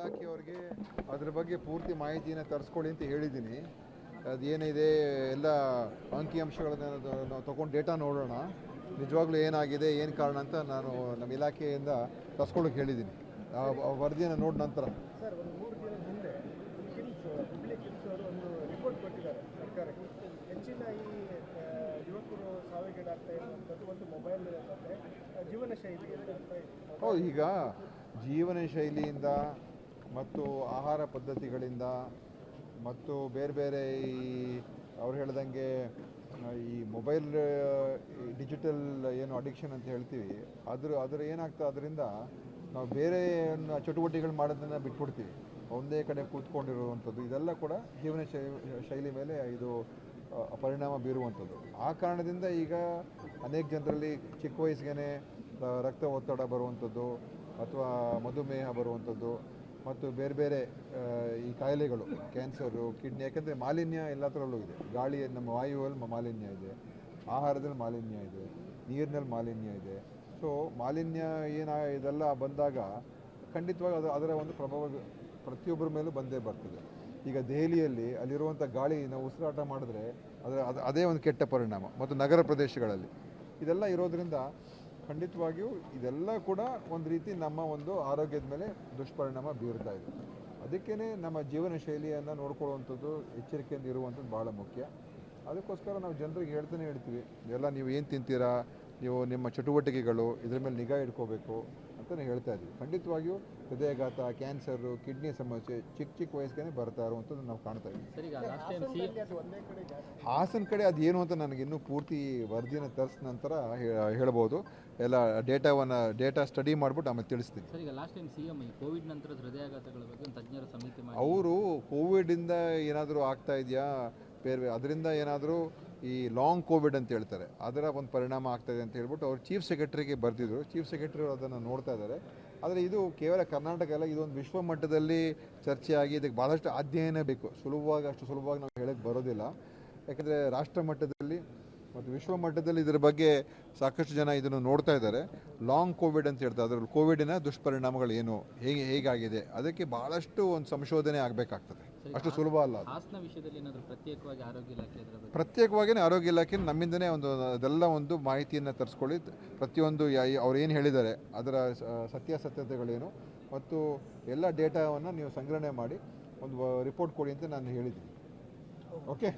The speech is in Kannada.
ಇಲಾಖೆಯವರಿಗೆ ಅದ್ರ ಬಗ್ಗೆ ಪೂರ್ತಿ ಮಾಹಿತಿಯನ್ನು ತರಿಸ್ಕೊಳ್ಳಿ ಅಂತ ಹೇಳಿದ್ದೀನಿ. ಅದೇನಿದೆ ಎಲ್ಲ ಅಂಕಿಅಂಶಗಳನ್ನು ನಾವು ತೊಗೊಂಡು ಡೇಟಾ ನೋಡೋಣ, ನಿಜವಾಗ್ಲೂ ಏನಾಗಿದೆ ಏನು ಕಾರಣ ಅಂತ ನಾನು ನಮ್ಮ ಇಲಾಖೆಯಿಂದ ತರಿಸ್ಕೊಳ್ಳೋಕೆ ಹೇಳಿದ್ದೀನಿ. ಆ ವರದಿಯನ್ನು ನೋಡಿದ ನಂತರ ಸರ್, ಒಂದು 3 ದಿನದ ಹಿಂದೆ ಹುಬ್ಳಿ ಕಿಲ್ಸ್ ಅವರು ಒಂದು ರಿಪೋರ್ಟ್ ಕೊಟ್ಟಿದ್ದಾರೆ ಸರ್ಕಾರಕ್ಕೆ. ಹೆಚ್ಚಿನ ಈ ಯುವಕರು ಸಾವಿಗೀಡಾಗ್ತಾ ಇರುವಂಥದ್ದು ಒಂದು ಮೊಬೈಲ್ ಮತ್ತು ಜೀವನ ಶೈಲಿ ಅಂತ. ಹೌದು, ಈಗ ಜೀವನ ಶೈಲಿಯಿಂದ ಮತ್ತು ಆಹಾರ ಪದ್ಧತಿಗಳಿಂದ ಮತ್ತು ಬೇರೆ ಬೇರೆ ಈ ಅವ್ರು ಹೇಳ್ದಂಗೆ ಈ ಮೊಬೈಲ್ ಡಿಜಿಟಲ್ ಏನು ಅಡಿಕ್ಷನ್ ಅಂತ ಹೇಳ್ತೀವಿ, ಅದರ ಏನಾಗ್ತದೆ, ಅದರಿಂದ ನಾವು ಬೇರೆ ಚಟುವಟಿಕೆಗಳು ಮಾಡೋದನ್ನು ಬಿಟ್ಬಿಡ್ತೀವಿ, ಒಂದೇ ಕಡೆ ಕೂತ್ಕೊಂಡಿರುವಂಥದ್ದು. ಇದೆಲ್ಲ ಕೂಡ ಜೀವನ ಶೈಲಿ ಮೇಲೆ ಇದು ಪರಿಣಾಮ ಬೀರುವಂಥದ್ದು. ಆ ಕಾರಣದಿಂದ ಈಗ ಅನೇಕ ಜನರಲ್ಲಿ ಚಿಕ್ಕ ವಯಸ್ಸಿಗೆ ರಕ್ತ ಒತ್ತಡ ಬರುವಂಥದ್ದು ಅಥವಾ ಮಧುಮೇಹ ಬರುವಂಥದ್ದು ಮತ್ತು ಬೇರೆ ಬೇರೆ ಈ ಕಾಯಿಲೆಗಳು, ಕ್ಯಾನ್ಸರು, ಕಿಡ್ನಿ. ಯಾಕೆಂದರೆ ಮಾಲಿನ್ಯ ಎಲ್ಲದರಲ್ಲೂ ಇದೆ. ಗಾಳಿ, ನಮ್ಮ ವಾಯುವಲ್ಲಿ ಮಾಲಿನ್ಯ ಇದೆ, ಆಹಾರದಲ್ಲಿ ಮಾಲಿನ್ಯ ಇದೆ, ನೀರಿನಲ್ಲಿ ಮಾಲಿನ್ಯ ಇದೆ. ಸೊ ಮಾಲಿನ್ಯ ಇದೆಲ್ಲ ಬಂದಾಗ ಖಂಡಿತವಾಗಿ ಅದರ ಒಂದು ಪ್ರಭಾವ ಪ್ರತಿಯೊಬ್ಬರ ಮೇಲೂ ಬಂದೇ ಬರ್ತದೆ. ಈಗ ದೆಹಲಿಯಲ್ಲಿ ಅಲ್ಲಿರುವಂಥ ಗಾಳಿ ನಾವು ಉಸಿರಾಟ ಮಾಡಿದ್ರೆ ಅದೇ ಒಂದು ಕೆಟ್ಟ ಪರಿಣಾಮ. ಮತ್ತು ನಗರ ಪ್ರದೇಶಗಳಲ್ಲಿ ಇದೆಲ್ಲ ಇರೋದರಿಂದ ಖಂಡಿತವಾಗಿಯೂ ಇದೆಲ್ಲ ಕೂಡ ಒಂದು ರೀತಿ ನಮ್ಮ ಒಂದು ಆರೋಗ್ಯದ ಮೇಲೆ ದುಷ್ಪರಿಣಾಮ ಬೀರ್ತಾ ಇದೆ. ಅದಕ್ಕೇ ನಮ್ಮ ಜೀವನ ಶೈಲಿಯನ್ನು ನೋಡ್ಕೊಳ್ಳುವಂಥದ್ದು, ಎಚ್ಚರಿಕೆಯಿಂದ ಇರುವಂಥದ್ದು ಭಾಳ ಮುಖ್ಯ. ಅದಕ್ಕೋಸ್ಕರ ನಾವು ಜನರಿಗೆ ಹೇಳ್ತೀವಿ, ಎಲ್ಲ ನೀವು ಏನು ತಿಂತೀರಾ, ನೀವು ನಿಮ್ಮ ಚಟುವಟಿಕೆಗಳು ಇದ್ರ ಮೇಲೆ ನಿಗಾ ಇಟ್ಕೋಬೇಕು ಅಂತಲೇ ಹೇಳ್ತಾ ಇದ್ದೀವಿ. ಖಂಡಿತವಾಗಿಯೂ ಹೃದಯಾಘಾತ, ಕ್ಯಾನ್ಸರು, ಕಿಡ್ನಿ ಸಮಸ್ಯೆ ಚಿಕ್ಕ ವಯಸ್ಸಿಗೆ ಬರ್ತಾ ಇರುವಂಥದ್ದು ನಾವು ಕಾಣ್ತಾ ಇದ್ದೀವಿ. ಹಾಸನ ಕಡೆ ಅದೇನು ಅಂತ ನನಗಿನ್ನೂ ಪೂರ್ತಿ ವರದಿನ ತರಿಸಿದ ನಂತರ ಹೇಳ್ಬೋದು. ಎಲ್ಲ ಡೇಟಾ ಸ್ಟಡಿ ಮಾಡಿಬಿಟ್ಟು ಆಮೇಲೆ ತಿಳಿಸ್ತೀನಿ. ಸರ್, ಈಗ ಲಾಸ್ಟ್ ಟೈಮ್ CM ಕೋವಿಡ್ ನಂತರದ ಹೃದಯಾಘಾತಗಳ ಬಗ್ಗೆ ಒಂದು ತಜ್ಞರ ಸಮಿತಿ ಮಾಡಿ ಅವರು ಕೋವಿಡಿಂದ ಏನಾದರೂ ಆಗ್ತಾ ಇದೆಯಾ, ಬೇರೆ ಅದರಿಂದ ಏನಾದರೂ ಈ ಲಾಂಗ್ ಕೋವಿಡ್ ಅಂತ ಹೇಳ್ತಾರೆ, ಅದರ ಒಂದು ಪರಿಣಾಮ ಆಗ್ತಾಯಿದೆ ಅಂತ ಹೇಳ್ಬಿಟ್ಟು ಅವ್ರು ಚೀಫ್ ಸೆಕ್ರೆಟರಿಗೆ ಬರೆದಿದ್ರು. ಚೀಫ್ ಸೆಕ್ರೆಟರಿ ಅದನ್ನು ನೋಡ್ತಾ ಇದ್ದಾರೆ. ಆದರೆ ಇದು ಕೇವಲ ಕರ್ನಾಟಕ ಅಲ್ಲ, ಇದೊಂದು ವಿಶ್ವ ಮಟ್ಟದಲ್ಲಿ ಚರ್ಚೆಯಾಗಿ ಇದಕ್ಕೆ ಭಾಳಷ್ಟು ಅಧ್ಯಯನ ಬೇಕು. ಅಷ್ಟು ಸುಲಭವಾಗಿ ನಾವು ಹೇಳಕ್ಕೆ ಬರೋದಿಲ್ಲ. ಯಾಕೆಂದರೆ ರಾಷ್ಟ್ರ ಮಟ್ಟದಲ್ಲಿ ಮತ್ತು ವಿಶ್ವ ಮಟ್ಟದಲ್ಲಿ ಇದರ ಬಗ್ಗೆ ಸಾಕಷ್ಟು ಜನ ಇದನ್ನು ನೋಡ್ತಾ ಇದ್ದಾರೆ. ಲಾಂಗ್ ಕೋವಿಡ್ ಅಂತ ಹೇಳ್ತಾರೆ, ಅದರಲ್ಲಿ ಕೋವಿಡಿನ ದುಷ್ಪರಿಣಾಮಗಳು ಏನು, ಹೇಗಾಗಿದೆ, ಅದಕ್ಕೆ ಭಾಳಷ್ಟು ಒಂದು ಸಂಶೋಧನೆ ಆಗಬೇಕಾಗ್ತದೆ. ಅಷ್ಟು ಸುಲಭ ಅಲ್ಲ. ಹಾಸನ ವಿಷಯದಲ್ಲಿ ಏನಾದರೂ ಪ್ರತ್ಯೇಕವಾಗಿಯೇ ಆರೋಗ್ಯ ಇಲಾಖೆ ನಮ್ಮಿಂದನೇ ಅದೆಲ್ಲ ಒಂದು ಮಾಹಿತಿಯನ್ನು ತರಿಸ್ಕೊಳ್ಳಿ. ಪ್ರತಿಯೊಂದು ಅವ್ರು ಏನು ಹೇಳಿದ್ದಾರೆ ಅದರ ಸತ್ಯಾಸತ್ಯತೆಗಳೇನು ಮತ್ತು ಎಲ್ಲ ಡೇಟಾವನ್ನು ನೀವು ಸಂಗ್ರಹಣೆ ಮಾಡಿ ಒಂದು ರಿಪೋರ್ಟ್ ಕೊಡಿ ಅಂತ ನಾನು ಹೇಳಿದ್ದೀನಿ. ಓಕೆ.